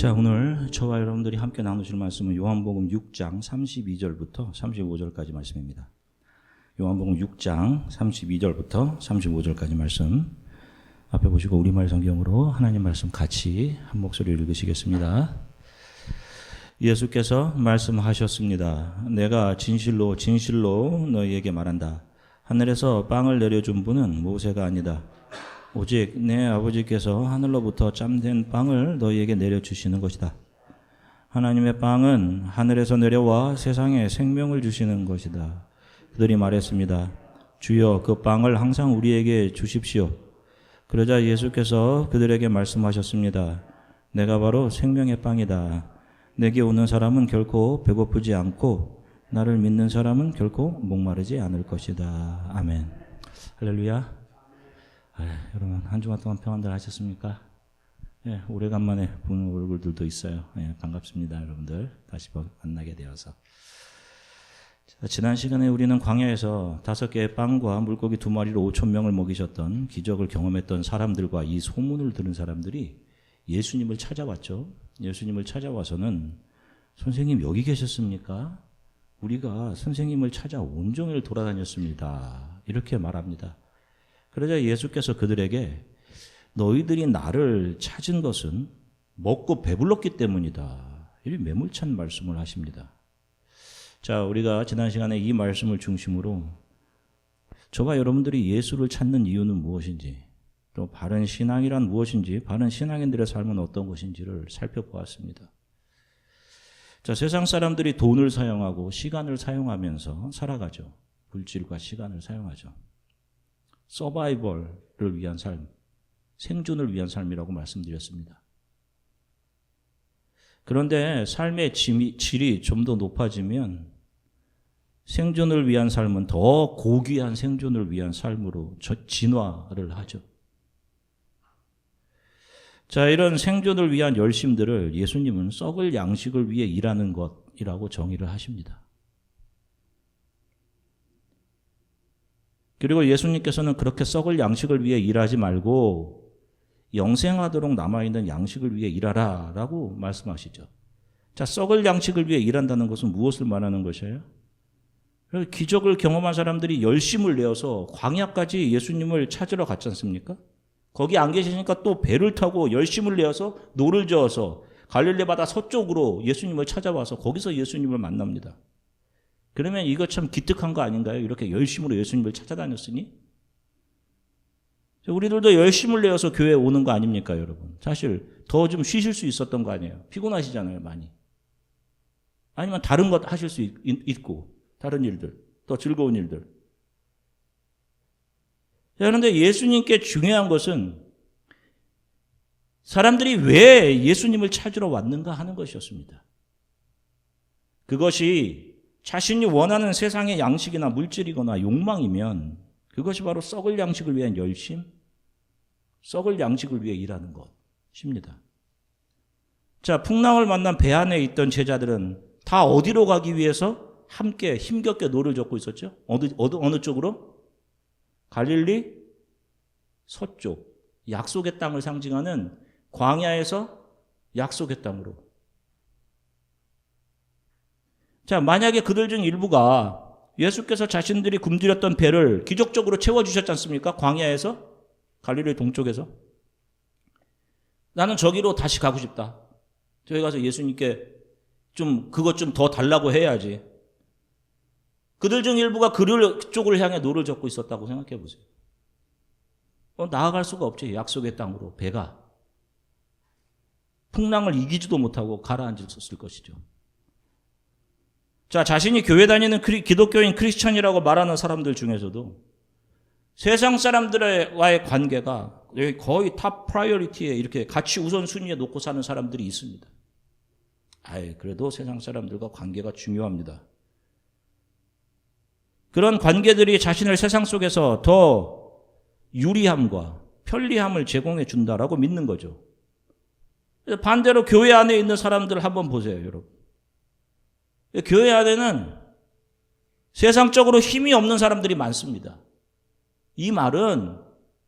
자, 오늘 저와 여러분들이 함께 나누실 말씀은 요한복음 6장 32절부터 35절까지 말씀입니다. 요한복음 6장 32절부터 35절까지 말씀 앞에 보시고 우리말 성경으로 하나님 말씀 같이 한 목소리로 읽으시겠습니다. 예수께서 말씀하셨습니다. 내가 진실로 진실로 너희에게 말한다. 하늘에서 빵을 내려준 분은 모세가 아니다. 오직 내 아버지께서 하늘로부터 짬된 빵을 너희에게 내려주시는 것이다. 하나님의 빵은 하늘에서 내려와 세상에 생명을 주시는 것이다. 그들이 말했습니다. 주여, 그 빵을 항상 우리에게 주십시오. 그러자 예수께서 그들에게 말씀하셨습니다. 내가 바로 생명의 빵이다. 내게 오는 사람은 결코 배고프지 않고 나를 믿는 사람은 결코 목마르지 않을 것이다. 아멘. 할렐루야. 여러분, 한 주간 동안 평안들 하셨습니까? 예, 오래간만에 보는 얼굴들도 있어요. 예, 반갑습니다, 여러분들. 다시 만나게 되어서. 자, 지난 시간에 우리는 광야에서 5개의 빵과 물고기 2마리로 5,000명을 먹이셨던 기적을 경험했던 사람들과 이 소문을 들은 사람들이 예수님을 찾아왔죠. 예수님을 찾아와서는 선생님 여기 계셨습니까? 우리가 선생님을 찾아 온종일 돌아다녔습니다. 이렇게 말합니다. 그러자 예수께서 그들에게 너희들이 나를 찾은 것은 먹고 배불렀기 때문이다. 이런 매몰찬 말씀을 하십니다. 자, 우리가 지난 시간에 이 말씀을 중심으로 저와 여러분들이 예수를 찾는 이유는 무엇인지, 또 바른 신앙이란 무엇인지, 바른 신앙인들의 삶은 어떤 것인지를 살펴보았습니다. 자, 세상 사람들이 돈을 사용하고 시간을 사용하면서 살아가죠. 물질과 시간을 사용하죠. 서바이벌을 위한 삶, 생존을 위한 삶이라고 말씀드렸습니다. 그런데 삶의 질이 좀 더 높아지면 생존을 위한 삶은 더 고귀한 생존을 위한 삶으로 진화를 하죠. 자, 이런 생존을 위한 열심들을 예수님은 썩을 양식을 위해 일하는 것이라고 정의를 하십니다. 그리고 예수님께서는 그렇게 썩을 양식을 위해 일하지 말고 영생하도록 남아있는 양식을 위해 일하라 라고 말씀하시죠. 자, 썩을 양식을 위해 일한다는 것은 무엇을 말하는 것이에요? 기적을 경험한 사람들이 열심을 내어서 광야까지 예수님을 찾으러 갔지 않습니까? 거기 안 계시니까 또 배를 타고 열심을 내어서 노를 저어서 갈릴리 바다 서쪽으로 예수님을 찾아와서 거기서 예수님을 만납니다. 그러면 이거 참 기특한 거 아닌가요? 이렇게 열심으로 예수님을 찾아다녔으니? 우리들도 열심을 내어서 교회에 오는 거 아닙니까, 여러분? 사실 더 좀 쉬실 수 있었던 거 아니에요? 피곤하시잖아요, 많이. 아니면 다른 것 하실 수 있고, 다른 일들, 더 즐거운 일들. 그런데 예수님께 중요한 것은 사람들이 왜 예수님을 찾으러 왔는가 하는 것이었습니다. 그것이 자신이 원하는 세상의 양식이나 물질이거나 욕망이면 그것이 바로 썩을 양식을 위한 열심, 썩을 양식을 위해 일하는 것입니다. 자, 풍랑을 만난 배 안에 있던 제자들은 다 어디로 가기 위해서 함께 힘겹게 노를 젓고 있었죠? 어느 쪽으로? 갈릴리 서쪽, 약속의 땅을 상징하는 광야에서 약속의 땅으로. 자, 만약에 그들 중 일부가 예수께서 자신들이 굶주렸던 배를 기적적으로 채워주셨지 않습니까? 광야에서, 갈릴리 동쪽에서. 나는 저기로 다시 가고 싶다. 저기 가서 예수님께 그것 좀 더 달라고 해야지. 그들 중 일부가 그쪽을 향해 노를 젓고 있었다고 생각해 보세요. 나아갈 수가 없지, 약속의 땅으로 배가. 풍랑을 이기지도 못하고 가라앉았을 것이죠. 자, 자신이 교회 다니는 기독교인 크리스천이라고 말하는 사람들 중에서도 세상 사람들과의 관계가 거의 탑 프라이어리티에 이렇게 가치 우선순위에 놓고 사는 사람들이 있습니다. 그래도 세상 사람들과 관계가 중요합니다. 그런 관계들이 자신을 세상 속에서 더 유리함과 편리함을 제공해 준다라고 믿는 거죠. 반대로 교회 안에 있는 사람들을 한번 보세요, 여러분. 교회 안에는 세상적으로 힘이 없는 사람들이 많습니다. 이 말은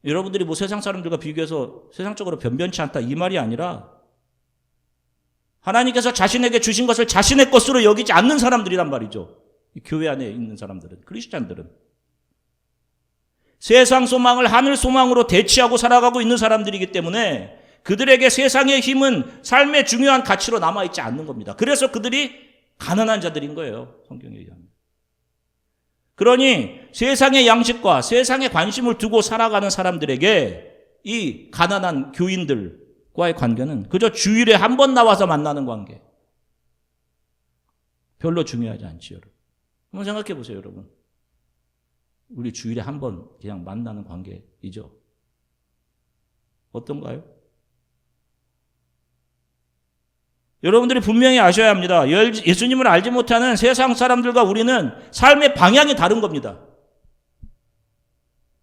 여러분들이 뭐 세상 사람들과 비교해서 세상적으로 변변치 않다 이 말이 아니라 하나님께서 자신에게 주신 것을 자신의 것으로 여기지 않는 사람들이란 말이죠. 교회 안에 있는 사람들은, 크리스찬들은. 세상 소망을 하늘 소망으로 대치하고 살아가고 있는 사람들이기 때문에 그들에게 세상의 힘은 삶의 중요한 가치로 남아있지 않는 겁니다. 그래서 그들이 가난한 자들인 거예요. 성경에 의하면. 그러니 세상의 양식과 세상의 관심을 두고 살아가는 사람들에게 이 가난한 교인들과의 관계는 그저 주일에 한 번 나와서 만나는 관계. 별로 중요하지 않지요. 한번 생각해 보세요, 여러분. 우리 주일에 한 번 그냥 만나는 관계이죠. 어떤가요? 여러분들이 분명히 아셔야 합니다. 예수님을 알지 못하는 세상 사람들과 우리는 삶의 방향이 다른 겁니다.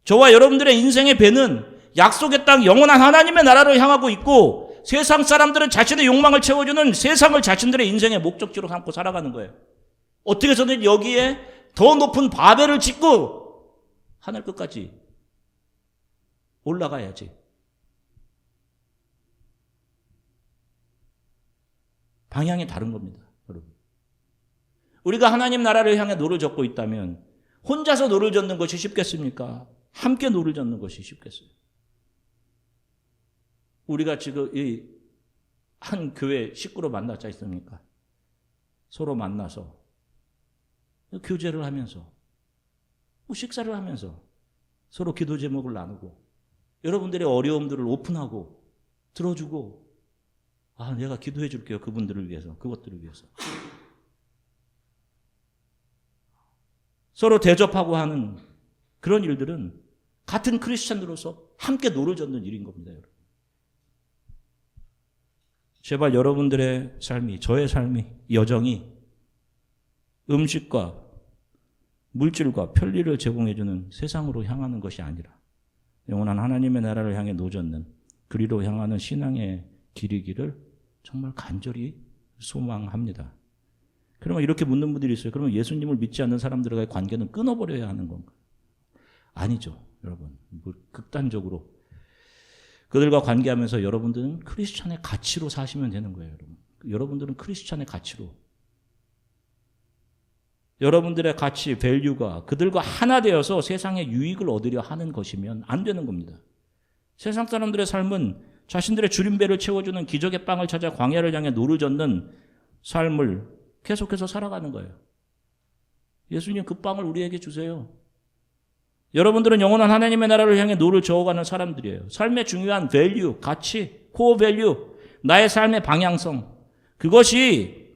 저와 여러분들의 인생의 배는 약속의 땅 영원한 하나님의 나라로 향하고 있고 세상 사람들은 자신의 욕망을 채워주는 세상을 자신들의 인생의 목적지로 삼고 살아가는 거예요. 어떻게 해서든 여기에 더 높은 바벨을 짓고 하늘 끝까지 올라가야지. 방향이 다른 겁니다, 여러분. 우리가 하나님 나라를 향해 노를 젓고 있다면 혼자서 노를 젓는 것이 쉽겠습니까? 함께 노를 젓는 것이 쉽겠어요. 우리가 지금 이 한 교회 식구로 만났지 않습니까? 서로 만나서 교제를 하면서 식사를 하면서 서로 기도 제목을 나누고 여러분들의 어려움들을 오픈하고 들어주고 내가 기도해 줄게요. 그분들을 위해서, 그것들을 위해서. 서로 대접하고 하는 그런 일들은 같은 크리스찬으로서 함께 노를 젓는 일인 겁니다, 여러분. 제발 여러분들의 삶이, 저의 삶이, 여정이 음식과 물질과 편리를 제공해주는 세상으로 향하는 것이 아니라 영원한 하나님의 나라를 향해 노젓는 그리로 향하는 신앙의 길이기를 정말 간절히 소망합니다. 그러면 이렇게 묻는 분들이 있어요. 그러면 예수님을 믿지 않는 사람들과의 관계는 끊어버려야 하는 건가? 아니죠, 여러분. 극단적으로 그들과 관계하면서 여러분들은 크리스찬의 가치로 사시면 되는 거예요, 여러분. 여러분들은 크리스찬의 가치로. 여러분들의 가치, 밸류가 그들과 하나 되어서 세상의 유익을 얻으려 하는 것이면 안 되는 겁니다. 세상 사람들의 삶은 자신들의 주림배를 채워주는 기적의 빵을 찾아 광야를 향해 노를 젓는 삶을 계속해서 살아가는 거예요. 예수님 그 빵을 우리에게 주세요. 여러분들은 영원한 하나님의 나라를 향해 노를 저어가는 사람들이에요. 삶의 중요한 밸류, 가치, 코어 밸류, 나의 삶의 방향성, 그것이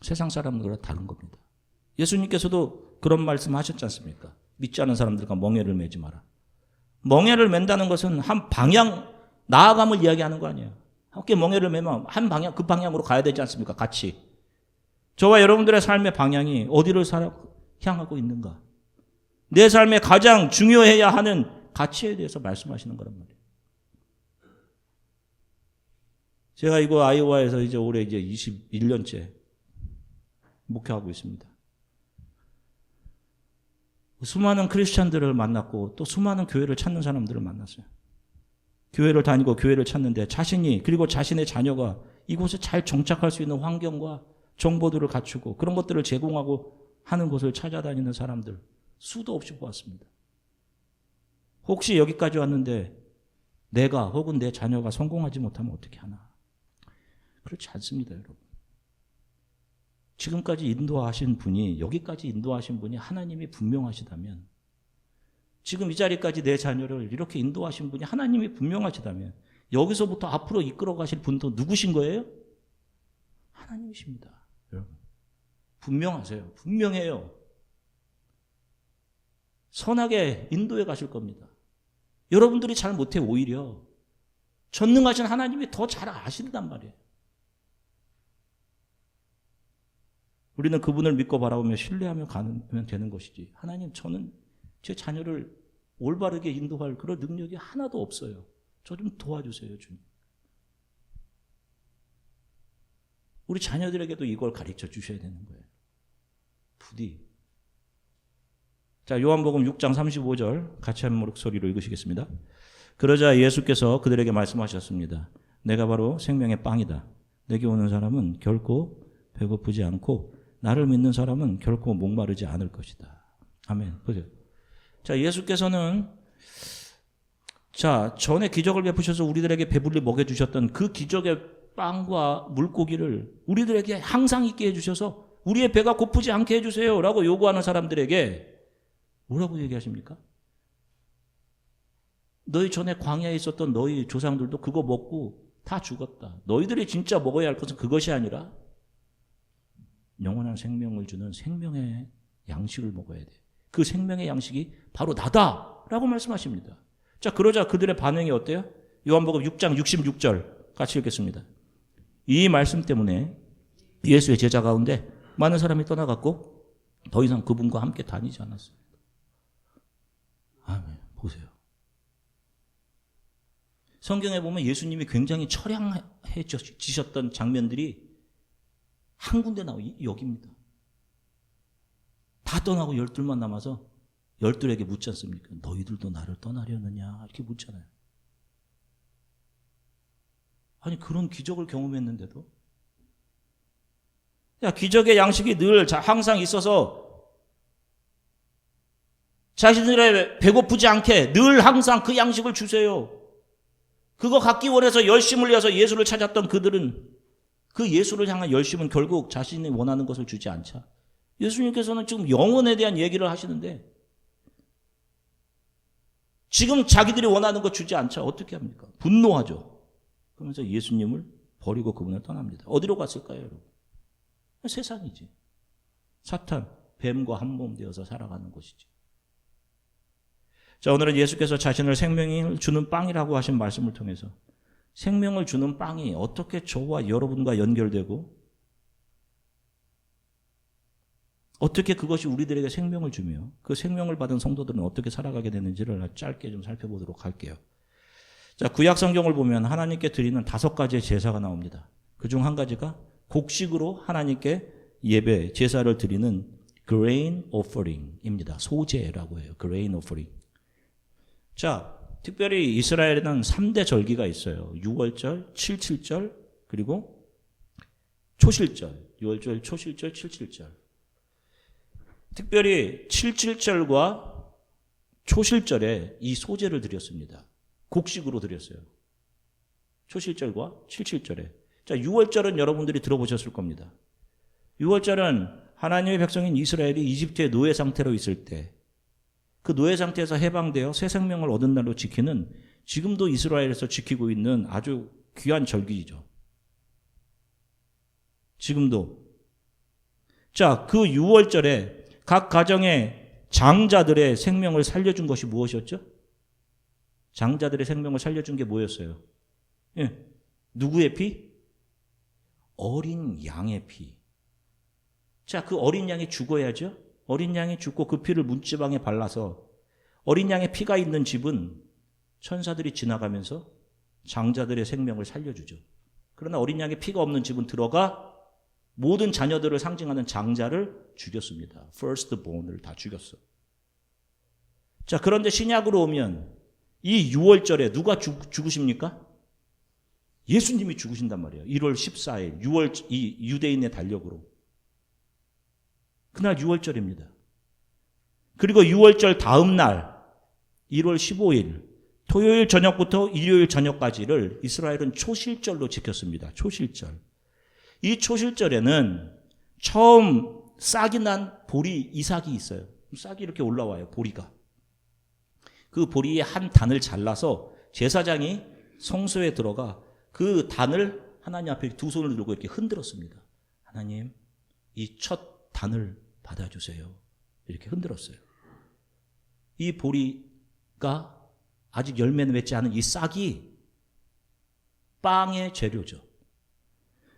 세상 사람들과 다른 겁니다. 예수님께서도 그런 말씀 하셨지 않습니까? 믿지 않은 사람들과 멍에를 매지 마라. 멍에를 맨다는 것은 한 방향, 나아감을 이야기하는 거 아니에요. 함께 멍에를 매면 한 방향, 그 방향으로 가야 되지 않습니까? 같이. 저와 여러분들의 삶의 방향이 어디를 향하고 있는가? 내 삶에 가장 중요해야 하는 가치에 대해서 말씀하시는 거란 말이에요. 제가 이거 아이오와에서 이제 올해 이제 21년째 목회하고 있습니다. 수많은 크리스찬들을 만났고 또 수많은 교회를 찾는 사람들을 만났어요. 교회를 다니고 교회를 찾는데 자신이 그리고 자신의 자녀가 이곳에 잘 정착할 수 있는 환경과 정보들을 갖추고 그런 것들을 제공하고 하는 곳을 찾아다니는 사람들 수도 없이 보았습니다. 혹시 여기까지 왔는데 내가 혹은 내 자녀가 성공하지 못하면 어떻게 하나? 그렇지 않습니다, 여러분. 지금까지 인도하신 분이, 여기까지 인도하신 분이 하나님이 분명하시다면, 지금 이 자리까지 내 자녀를 이렇게 인도하신 분이 하나님이 분명하시다면 여기서부터 앞으로 이끌어 가실 분도 누구신 거예요? 하나님이십니다. 여러분, 분명하세요. 분명해요. 선하게 인도해 가실 겁니다. 여러분들이 잘 못해 오히려 전능하신 하나님이 더 잘 아신단 말이에요. 우리는 그분을 믿고 바라보며 신뢰하며 가면 되는 것이지. 하나님, 저는 제 자녀를 올바르게 인도할 그런 능력이 하나도 없어요. 저 좀 도와주세요, 주님. 우리 자녀들에게도 이걸 가르쳐 주셔야 되는 거예요. 부디. 자, 요한복음 6장 35절 같이 한 목소리로 읽으시겠습니다. 그러자 예수께서 그들에게 말씀하셨습니다. 내가 바로 생명의 빵이다. 내게 오는 사람은 결코 배고프지 않고 나를 믿는 사람은 결코 목마르지 않을 것이다. 아멘. 보세요. 자, 예수께서는 전에 기적을 베푸셔서 우리들에게 배불리 먹여주셨던 그 기적의 빵과 물고기를 우리들에게 항상 있게 해주셔서 우리의 배가 고프지 않게 해주세요 라고 요구하는 사람들에게 뭐라고 얘기하십니까? 너희 전에 광야에 있었던 너희 조상들도 그거 먹고 다 죽었다. 너희들이 진짜 먹어야 할 것은 그것이 아니라 영원한 생명을 주는 생명의 양식을 먹어야 돼. 그 생명의 양식이 바로 나다 라고 말씀하십니다. 자, 그러자 그들의 반응이 어때요? 요한복음 6장 66절 같이 읽겠습니다. 이 말씀 때문에 예수의 제자 가운데 많은 사람이 떠나갔고 더 이상 그분과 함께 다니지 않았습니다. 아멘. 보세요. 성경에 보면 예수님이 굉장히 처량해지셨던 장면들이 한 군데 여기입니다. 다 떠나고 12만 남아서 12에게 묻지 않습니까? 너희들도 나를 떠나려느냐 이렇게 묻잖아요. 아니 그런 기적을 경험했는데도 기적의 양식이 늘 항상 있어서 자신들의 배고프지 않게 늘 항상 그 양식을 주세요. 그거 갖기 원해서 열심을 내서 예수를 찾았던 그들은 그 예수를 향한 열심은 결국 자신이 원하는 것을 주지 않자. 예수님께서는 지금 영혼에 대한 얘기를 하시는데 지금 자기들이 원하는 것 주지 않자 어떻게 합니까? 분노하죠. 그러면서 예수님을 버리고 그분을 떠납니다. 어디로 갔을까요, 여러분? 세상이지. 사탄, 뱀과 한몸 되어서 살아가는 곳이지. 자, 오늘은 예수께서 자신을 생명을 주는 빵이라고 하신 말씀을 통해서 생명을 주는 빵이 어떻게 저와 여러분과 연결되고 어떻게 그것이 우리들에게 생명을 주며 그 생명을 받은 성도들은 어떻게 살아가게 되는지를 짧게 좀 살펴보도록 할게요. 자, 구약 성경을 보면 하나님께 드리는 5가지의 제사가 나옵니다. 그중 한 가지가 곡식으로 하나님께 예배, 제사를 드리는 grain offering입니다. 소제라고 해요. grain offering. 자, 특별히 이스라엘에는 3대 절기가 있어요. 6월절, 77절, 그리고 초실절. 6월절, 초실절, 77절. 특별히 77절과 초실절에 이 소제를 드렸습니다. 곡식으로 드렸어요. 초실절과 77절에. 자, 6월절은 여러분들이 들어보셨을 겁니다. 6월절은 하나님의 백성인 이스라엘이 이집트의 노예 상태로 있을 때 그 노예 상태에서 해방되어 새 생명을 얻은 날로 지키는 지금도 이스라엘에서 지키고 있는 아주 귀한 절기죠. 지금도. 자, 그 6월절에 각 가정의 장자들의 생명을 살려준 것이 무엇이었죠? 장자들의 생명을 살려준 게 뭐였어요? 예. 누구의 피? 어린 양의 피. 자, 그 어린 양이 죽어야죠? 어린 양이 죽고 그 피를 문지방에 발라서 어린 양의 피가 있는 집은 천사들이 지나가면서 장자들의 생명을 살려주죠. 그러나 어린 양의 피가 없는 집은 들어가 모든 자녀들을 상징하는 장자를 죽였습니다. firstborn을 다 죽였어. 자, 그런데 신약으로 오면 이 6월절에 누가 죽으십니까? 예수님이 죽으신단 말이에요. 1월 14일 6월 이 유대인의 달력으로. 그날 6월절입니다. 그리고 6월절 다음 날 1월 15일 토요일 저녁부터 일요일 저녁까지를 이스라엘은 초실절로 지켰습니다. 초실절. 이 초실절에는 처음 싹이 난 보리 이삭이 있어요. 싹이 이렇게 올라와요. 보리가. 그 보리의 한 단을 잘라서 제사장이 성소에 들어가 그 단을 하나님 앞에 두 손을 들고 이렇게 흔들었습니다. 하나님, 이 첫 단을 받아주세요. 이렇게 흔들었어요. 이 보리가 아직 열매는 맺지 않은 이 싹이 빵의 재료죠.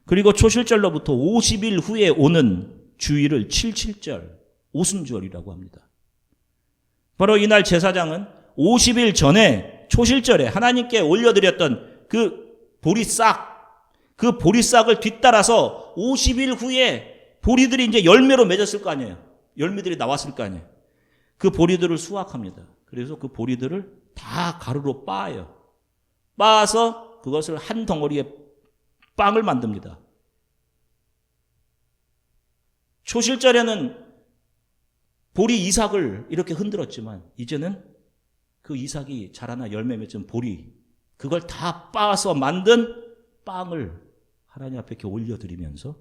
그리고 초실절로부터 50일 후에 오는 주일을 77절, 오순절이라고 합니다. 바로 이날 제사장은 50일 전에 초실절에 하나님께 올려드렸던 그 보리싹, 그 보리싹을 뒤따라서 50일 후에 보리들이 이제 열매로 맺었을 거 아니에요. 열매들이 나왔을 거 아니에요. 그 보리들을 수확합니다. 그래서 그 보리들을 다 가루로 빻아요. 빻아서 그것을 한 덩어리에 빵을 만듭니다. 초실절에는 보리 이삭을 이렇게 흔들었지만 이제는 그 이삭이 자라나 열매 맺은 보리, 그걸 다 빻아서 만든 빵을 하나님 앞에 이렇게 올려드리면서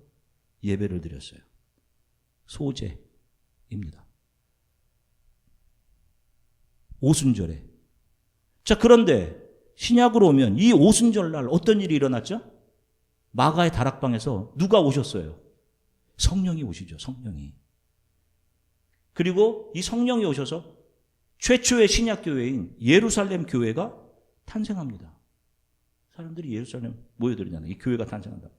예배를 드렸어요. 소제입니다. 오순절에. 자, 그런데 신약으로 오면 이 오순절날 어떤 일이 일어났죠? 마가의 다락방에서 누가 오셨어요? 성령이 오시죠. 성령이. 그리고 이 성령이 오셔서 최초의 신약교회인 예루살렘 교회가 탄생합니다. 사람들이 예루살렘 모여들잖아요. 이 교회가 탄생한다.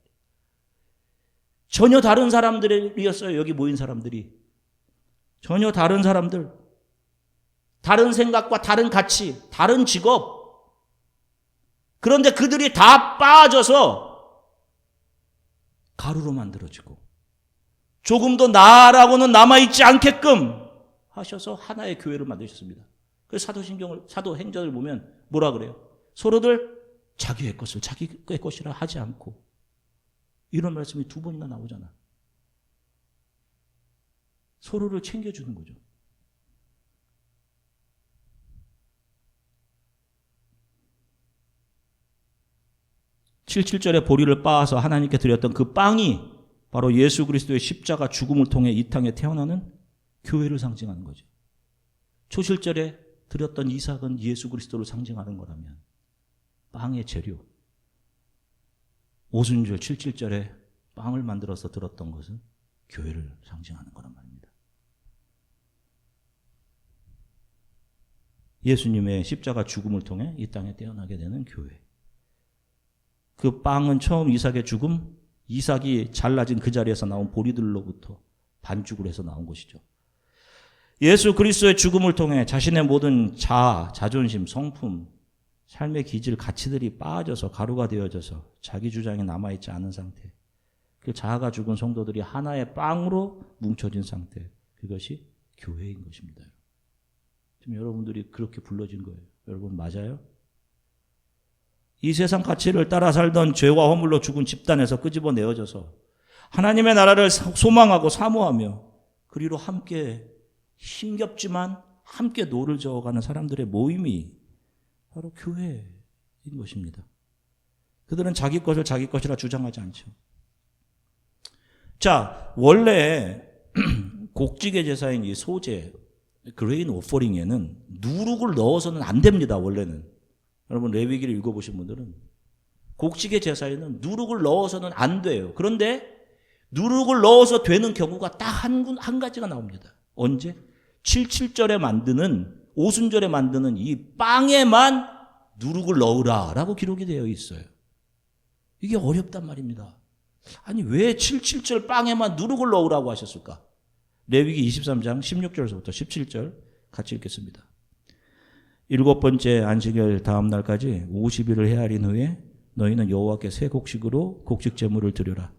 전혀 다른 사람들이었어요. 여기 모인 사람들이. 전혀 다른 사람들. 다른 생각과 다른 가치, 다른 직업. 그런데 그들이 다 빠져서 가루로 만들어지고 조금도 나라고는 남아있지 않게끔 하셔서 하나의 교회를 만드셨습니다. 그래서 사도행전을 보면 뭐라 그래요? 서로들 자기의 것을 자기의 것이라 하지 않고, 이런 말씀이 2번이나 나오잖아. 서로를 챙겨주는 거죠. 칠칠절에 보리를 빻아서 하나님께 드렸던 그 빵이 바로 예수 그리스도의 십자가 죽음을 통해 이 땅에 태어나는 교회를 상징하는 거죠. 초실절에 드렸던 이삭은 예수 그리스도를 상징하는 거라면 빵의 재료, 오순절 칠칠절에 빵을 만들어서 들었던 것은 교회를 상징하는 거란 말입니다. 예수님의 십자가 죽음을 통해 이 땅에 태어나게 되는 교회. 그 빵은 처음 이삭의 죽음, 이삭이 잘라진 그 자리에서 나온 보리들로부터 반죽을 해서 나온 것이죠. 예수 그리스도의 죽음을 통해 자신의 모든 자존심, 성품, 삶의 기질, 가치들이 빠져서 가루가 되어져서 자기 주장이 남아있지 않은 상태. 그 자아가 죽은 성도들이 하나의 빵으로 뭉쳐진 상태. 그것이 교회인 것입니다. 지금 여러분들이 그렇게 불러진 거예요. 여러분 맞아요? 이 세상 가치를 따라 살던 죄와 허물로 죽은 집단에서 끄집어내어져서 하나님의 나라를 소망하고 사모하며 그리로 함께 힘겹지만 함께 노를 저어가는 사람들의 모임이 바로 교회인 것입니다. 그들은 자기 것을 자기 것이라 주장하지 않죠. 자, 원래 곡식의 제사인 이 소제, 그레인 오퍼링에는 누룩을 넣어서는 안 됩니다. 원래는. 여러분 레위기를 읽어보신 분들은 곡식의 제사에는 누룩을 넣어서는 안 돼요. 그런데 누룩을 넣어서 되는 경우가 딱 한 가지가 나옵니다. 언제? 77절에 만드는, 오순절에 만드는 이 빵에만 누룩을 넣으라라고 기록이 되어 있어요. 이게 어렵단 말입니다. 아니 왜 77절 빵에만 누룩을 넣으라고 하셨을까? 레위기 23장 16절에서부터 17절 같이 읽겠습니다. 7번째 안식일 다음 날까지 50일을 헤아린 후에 너희는 여호와께 새 곡식으로 곡식 제물을 드려라.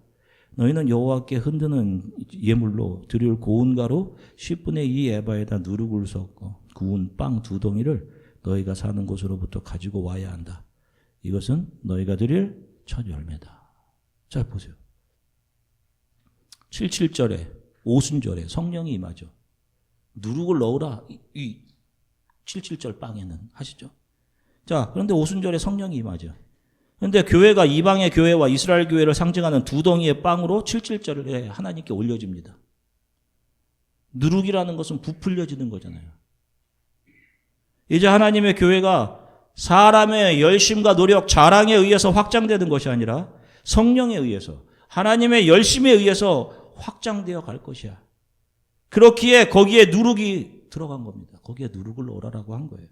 너희는 여호와께 흔드는 예물로 드릴 고운 가루 10분의 2 에바에다 누룩을 섞어 구운 빵 2덩이를 너희가 사는 곳으로부터 가지고 와야 한다. 이것은 너희가 드릴 첫 열매다. 잘 보세요. 77절에 오순절에 성령이 임하죠. 누룩을 넣으라. 이 77절 빵에는 하시죠. 자, 그런데 오순절에 성령이 임하죠. 그런데 교회가 이방의 교회와 이스라엘 교회를 상징하는 2덩이의 빵으로 77절에 하나님께 올려집니다. 누룩이라는 것은 부풀려지는 거잖아요. 이제 하나님의 교회가 사람의 열심과 노력, 자랑에 의해서 확장되는 것이 아니라 성령에 의해서, 하나님의 열심에 의해서 확장되어 갈 것이야. 그렇기에 거기에 누룩이 들어간 겁니다. 거기에 누룩을 넣으라고 한 거예요.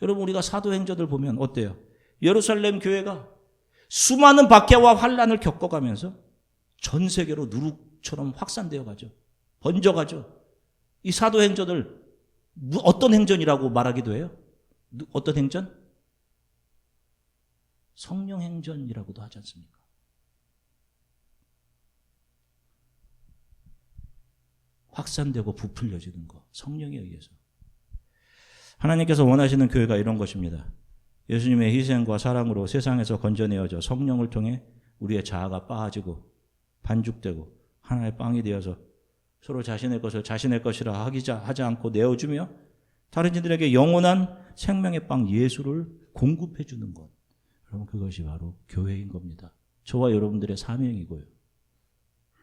여러분 우리가 사도행전을 보면 어때요? 예루살렘 교회가 수많은 박해와 환난을 겪어가면서 전 세계로 누룩처럼 확산되어 가죠. 번져가죠. 이 사도행전을 어떤 행전이라고 말하기도 해요? 어떤 행전? 성령행전이라고도 하지 않습니까? 확산되고 부풀려지는 것, 성령에 의해서. 하나님께서 원하시는 교회가 이런 것입니다. 예수님의 희생과 사랑으로 세상에서 건져내어져 성령을 통해 우리의 자아가 빠지고 반죽되고 하나의 빵이 되어서 서로 자신의 것을 자신의 것이라 하지 않고 내어주며 다른 이들에게 영원한 생명의 빵 예수를 공급해 주는 것. 여러분, 그것이 바로 교회인 겁니다. 저와 여러분들의 사명이고요.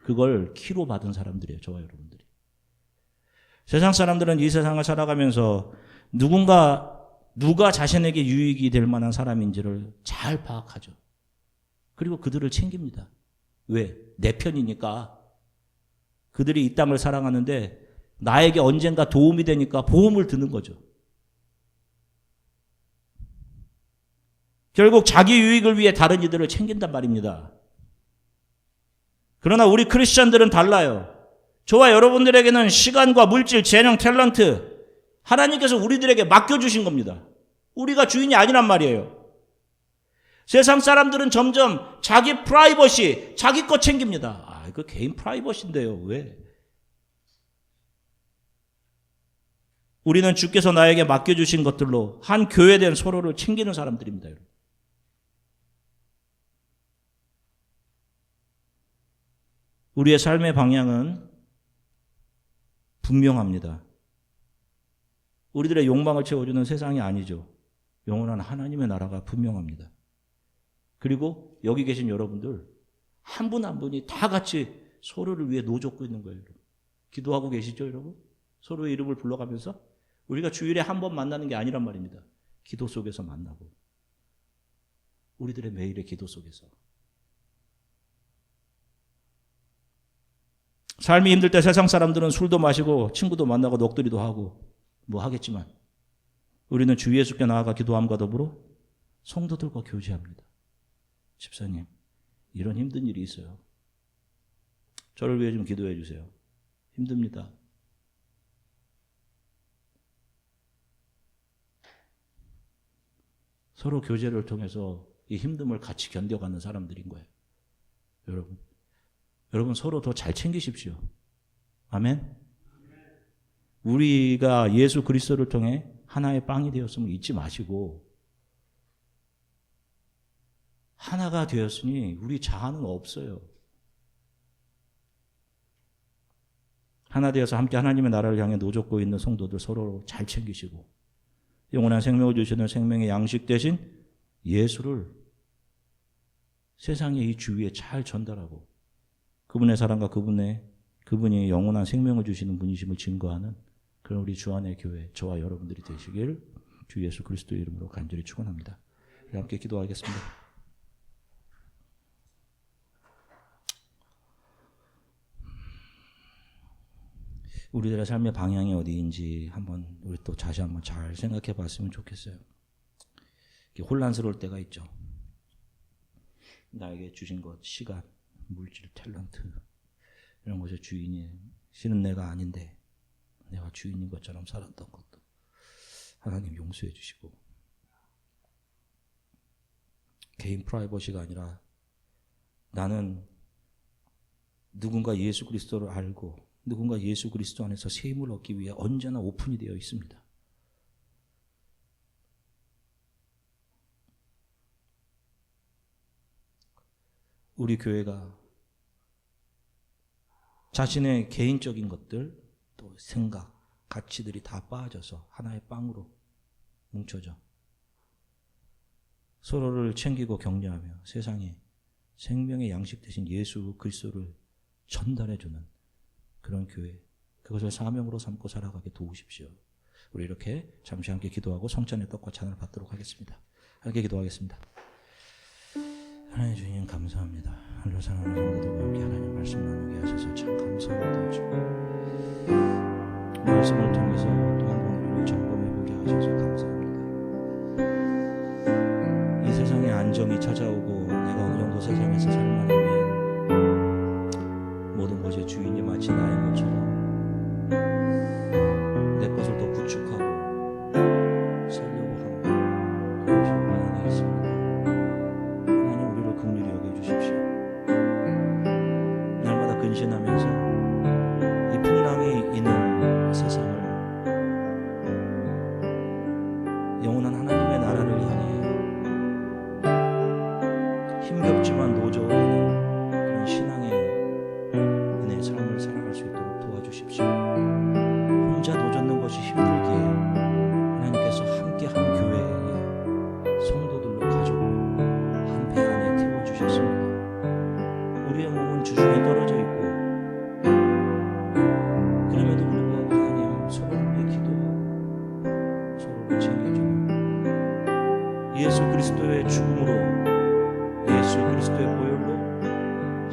그걸 키로 받은 사람들이에요. 저와 여러분들이. 세상 사람들은 이 세상을 살아가면서 누가 자신에게 유익이 될 만한 사람인지를 잘 파악하죠. 그리고 그들을 챙깁니다. 왜? 내 편이니까. 그들이 이 땅을 사랑하는데 나에게 언젠가 도움이 되니까 보험을 드는 거죠. 결국 자기 유익을 위해 다른 이들을 챙긴단 말입니다. 그러나 우리 크리스천들은 달라요. 저와 여러분들에게는 시간과 물질, 재능, 탤런트 하나님께서 우리들에게 맡겨주신 겁니다. 우리가 주인이 아니란 말이에요. 세상 사람들은 점점 자기 프라이버시, 자기 것 챙깁니다. 이거 개인 프라이버시인데요. 왜? 우리는 주께서 나에게 맡겨주신 것들로 한 교회된 서로를 챙기는 사람들입니다. 여러분. 우리의 삶의 방향은 분명합니다. 우리들의 욕망을 채워주는 세상이 아니죠. 영원한 하나님의 나라가 분명합니다. 그리고 여기 계신 여러분들 한 분 한 분이 다 같이 서로를 위해 노젓고 있는 거예요. 여러분. 기도하고 계시죠, 여러분? 서로의 이름을 불러가면서 우리가 주일에 한 번 만나는 게 아니란 말입니다. 기도 속에서 만나고 우리들의 매일의 기도 속에서. 삶이 힘들 때 세상 사람들은 술도 마시고 친구도 만나고 넋두리도 하고 뭐 하겠지만 우리는 주 예수께 나아가 기도함과 더불어 성도들과 교제합니다. 집사님, 이런 힘든 일이 있어요. 저를 위해 좀 기도해 주세요. 힘듭니다. 서로 교제를 통해서 이 힘듦을 같이 견뎌가는 사람들인 거예요. 여러분 서로 더 잘 챙기십시오. 아멘. 우리가 예수 그리스도를 통해 하나의 빵이 되었음을 잊지 마시고 하나가 되었으니 우리 자아는 없어요. 하나 되어서 함께 하나님의 나라를 향해 노젓고 있는 성도들 서로 잘 챙기시고 영원한 생명을 주시는 생명의 양식 대신 예수를 세상의 이 주위에 잘 전달하고 그분의 사랑과 그분이 영원한 생명을 주시는 분이심을 증거하는 그런 우리 주 안의 교회, 저와 여러분들이 되시길 주 예수 그리스도의 이름으로 간절히 축원합니다. 함께 기도하겠습니다. 우리들의 삶의 방향이 어디인지 우리 또 다시 한번 잘 생각해 봤으면 좋겠어요. 혼란스러울 때가 있죠. 나에게 주신 것, 시간, 물질, 탤런트 이런 것의 주인이 실은 내가 아닌데 내가 주인인 것처럼 살았던 것도 하나님 용서해 주시고 개인 프라이버시가 아니라 나는 누군가 예수 그리스도를 알고 누군가 예수 그리스도 안에서 새 힘을 얻기 위해 언제나 오픈이 되어 있습니다. 우리 교회가 자신의 개인적인 것들 또 생각, 가치들이 다 빠져서 하나의 빵으로 뭉쳐져 서로를 챙기고 격려하며 세상에 생명의 양식 대신 예수 그리스도를 전달해주는 그런 교회, 그것을 사명으로 삼고 살아가게 도우십시오. 우리 이렇게 잠시 함께 기도하고 성찬의 떡과 잔을 받도록 하겠습니다. 함께 기도하겠습니다. 하나님 주님 감사합니다. 하늘로 사랑하는 성도들과 함께 하나님 말씀 나누게 하셔서 참 감사합니다. 주님. 말씀을 통해서 또 한 번 우리를 점검해보게 하셔서 감사합니다. 이 세상에 안정이 찾아오고 내가 어느 정도 세상에서 살만하면 모든 것의 주인이 마치 나인 것처럼 내 것을 더 구축하고 살려고 하는 그런 필요가 안에 있습니다. 하나님 우리를 긍휼히 여겨주십시오. 날마다 근신하면서 이 풍랑이 있는 세상을 힘겹지만 노저하는 그런 신앙의 은혜의 삶을 살아갈 수 있도록 도와주십시오. 혼자 노젓는 것이 힘들기에 하나님께서 함께 한 교회에 성도들로 가지고 한 배 안에 태워주셨습니다. 우리의 몸은 주중에 떨어져 있고 그럼에도 불구하고 하나님 서로를 위해 기도하고 서로를 챙겨주는 예수 그리스도의 죽음으로 예수 그리스도의 보혈로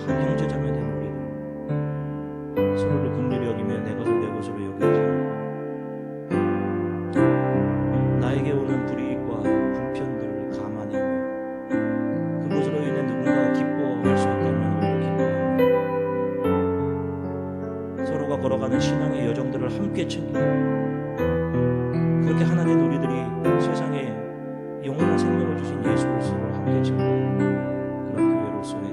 한 형제자매 된 우리들 서로를 긍휼히 여기며 내 것을 내 것으로 여기지 나에게 오는 불이익과 불편들을 감안히 그것으로 인해 누군가가 기뻐할 수 있다면 오히려 기뻐하며 서로가 걸어가는 신앙의 여정들을 함께 챙기고 그렇게 하나 된 우리들이 세상에 영원한 생명을 주신 예수 그리스도를 함께 챙기고 그런 교회로서의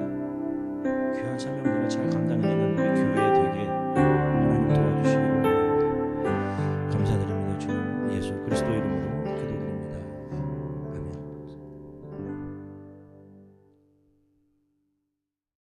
귀한 사명들을 잘 감당해내는 우리 교회 되게 하나님 도와주시기를 바랍니다. 감사드립니다. 주님 예수 그리스도 이름으로